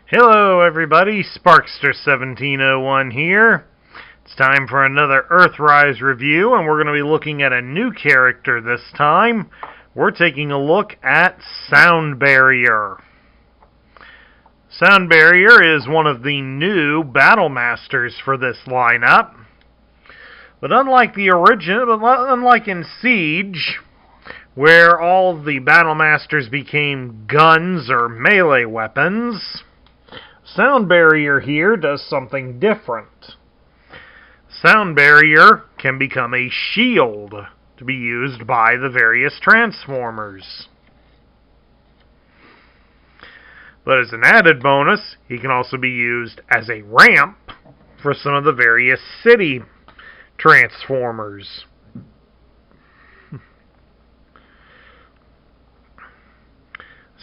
Hello everybody, Sparkster1701 here. It's time for another Earthrise review, and we're going to be looking at a new character this time. We're taking a look at Soundbarrier. Soundbarrier is one of the new Battle Masters for this lineup. But unlike in Siege, where all the Battle Masters became guns or melee weapons, Soundbarrier here does something different. Soundbarrier can become a shield to be used by the various Transformers. But as an added bonus, he can also be used as a ramp for some of the various city Transformers.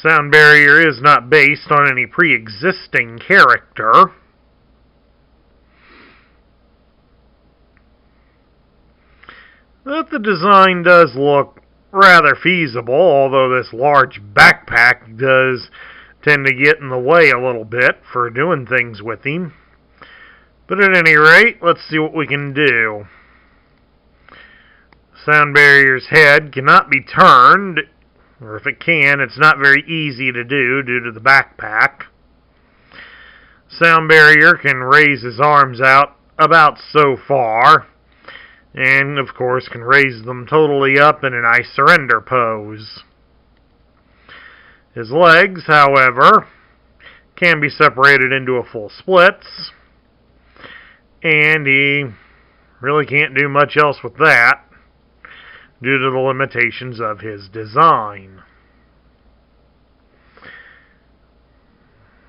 Soundbarrier is not based on any pre-existing character. But the design does look rather feasible, although this large backpack does tend to get in the way a little bit for doing things with him. But at any rate, let's see what we can do. Soundbarrier's head cannot be turned, or if it can, it's not very easy to do due to the backpack. Soundbarrier can raise his arms out about so far, and of course can raise them totally up in an I surrender pose. His legs, however, can be separated into a full splits, and he really can't do much else with that due to the limitations of his design.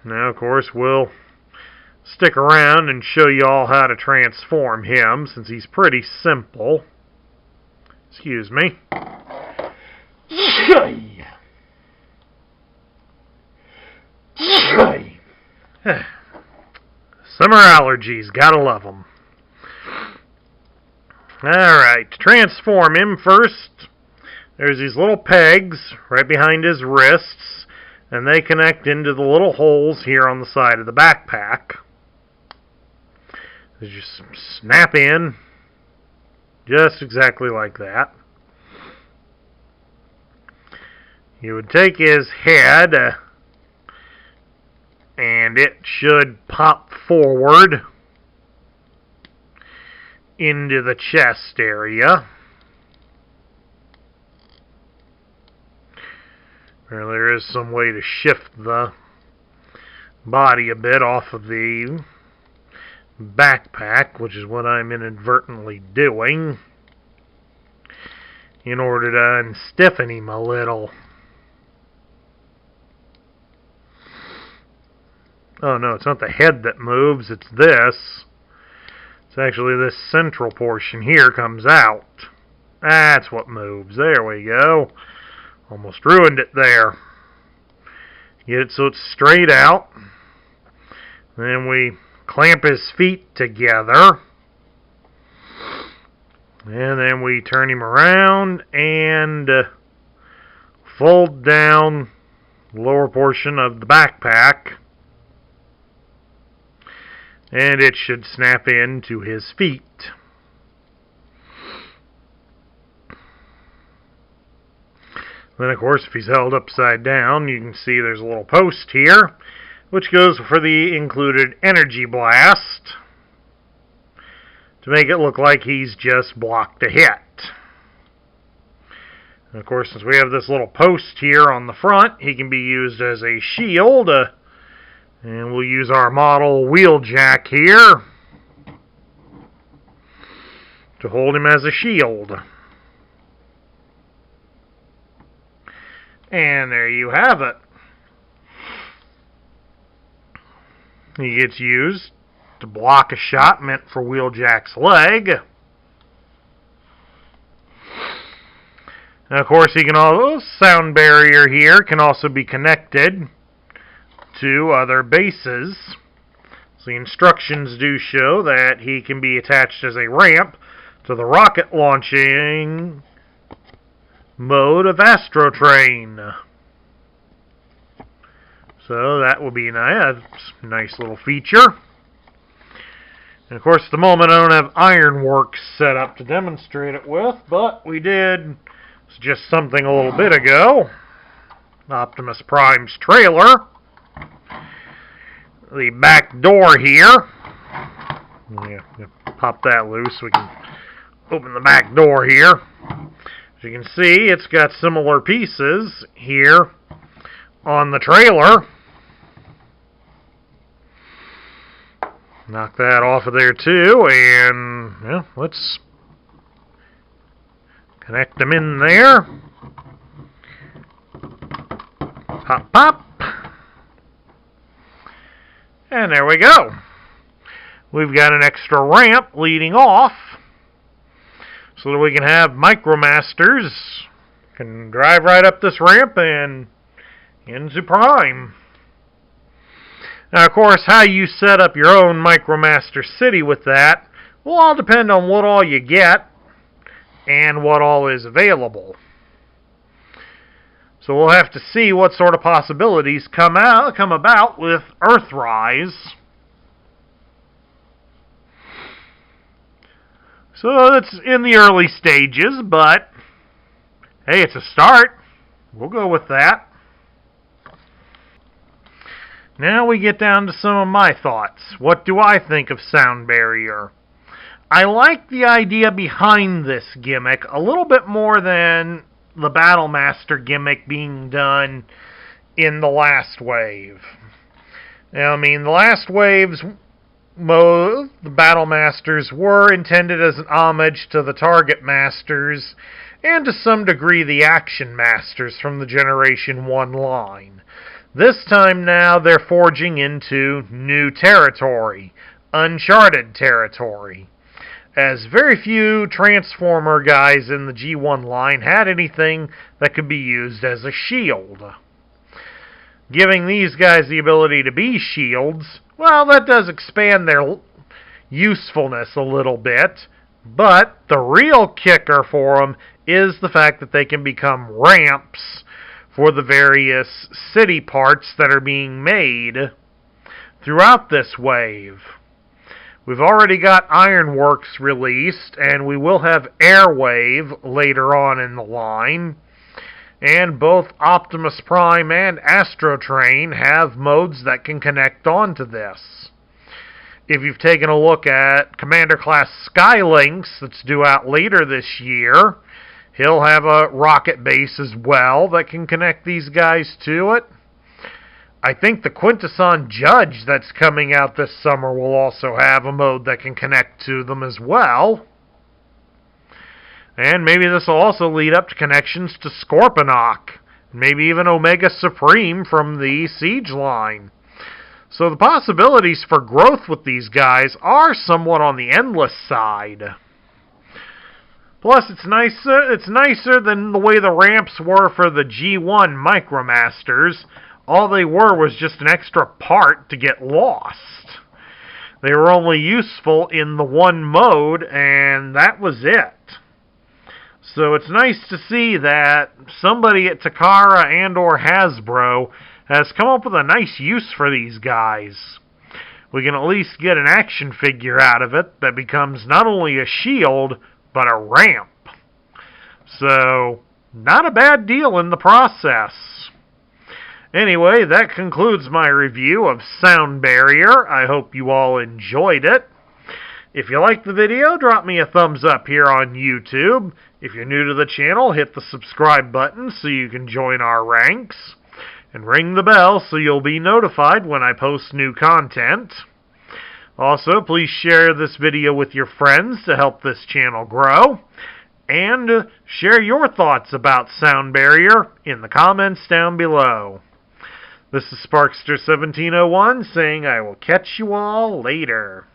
Now, of course, we'll stick around and show you all how to transform him, since he's pretty simple. Excuse me. Summer allergies, gotta love them. Alright, to transform him first, there's these little pegs right behind his wrists, and they connect into the little holes here on the side of the backpack. They just snap in, just exactly like that. You would take his head, and it should pop forward into the chest area. There is some way to shift the body a bit off of the backpack, which is what I'm inadvertently doing in order to unstiffen him a little. Oh no, it's not the head that moves, it's this. It's actually this central portion here comes out. That's what moves. There we go. Almost ruined it there. Get it so it's straight out. Then we clamp his feet together. And then we turn him around and fold down the lower portion of the backpack. And it should snap into his feet. Then, of course, if he's held upside down, you can see there's a little post here, which goes for the included energy blast, to make it look like he's just blocked a hit. And of course, since we have this little post here on the front, he can be used as a shield, and we'll use our model Wheeljack here to hold him as a shield. And there you have it. He gets used to block a shot meant for Wheeljack's leg. And of course, he can also, Soundbarrier here can also be connected to other bases. So the instructions do show that he can be attached as a ramp to the rocket launching mode of Astrotrain. So that will be nice. A nice little feature. And of course, at the moment I don't have ironworks set up to demonstrate it with, but we did just something a little bit ago. Optimus Prime's trailer. The back door here. Yeah, pop that loose so we can open the back door here. As you can see, it's got similar pieces here on the trailer. Knock that off of there too, and yeah, let's connect them in there. Pop, pop. And there we go. We've got an extra ramp leading off so that we can have MicroMasters can drive right up this ramp and into Prime. Now, of course, how you set up your own MicroMaster City with that will all depend on what all you get and what all is available. So we'll have to see what sort of possibilities come about with Earthrise. So it's in the early stages, but hey, it's a start. We'll go with that. Now we get down to some of my thoughts. What do I think of Soundbarrier? I like the idea behind this gimmick a little bit more than the Battlemaster gimmick being done in the last wave. Now, I mean, the last wave's the Battlemasters were intended as an homage to the Target Masters and to some degree the Action Masters from the Generation 1 line. This time now they're forging into new territory, uncharted territory, as very few Transformer guys in the G1 line had anything that could be used as a shield. Giving these guys the ability to be shields, well, that does expand their usefulness a little bit, but the real kicker for them is the fact that they can become ramps for the various city parts that are being made throughout this wave. We've already got Ironworks released, and we will have Airwave later on in the line. And both Optimus Prime and Astrotrain have modes that can connect onto this. If you've taken a look at Commander Class Skylynx that's due out later this year, he'll have a rocket base as well that can connect these guys to it. I think the Quintesson Judge that's coming out this summer will also have a mode that can connect to them as well. And maybe this will also lead up to connections to Scorponok, maybe even Omega Supreme from the Siege line. So the possibilities for growth with these guys are somewhat on the endless side. Plus, it's nicer than the way the ramps were for the G1 MicroMasters. All they were was just an extra part to get lost. They were only useful in the one mode, and that was it. So it's nice to see that somebody at Takara and or Hasbro has come up with a nice use for these guys. We can at least get an action figure out of it that becomes not only a shield, but a ramp. So, not a bad deal in the process. Anyway, that concludes my review of Soundbarrier. I hope you all enjoyed it. If you liked the video, drop me a thumbs up here on YouTube. If you're new to the channel, hit the subscribe button so you can join our ranks. And ring the bell so you'll be notified when I post new content. Also, please share this video with your friends to help this channel grow. And share your thoughts about Soundbarrier in the comments down below. This is Sparkster1701 saying I will catch you all later.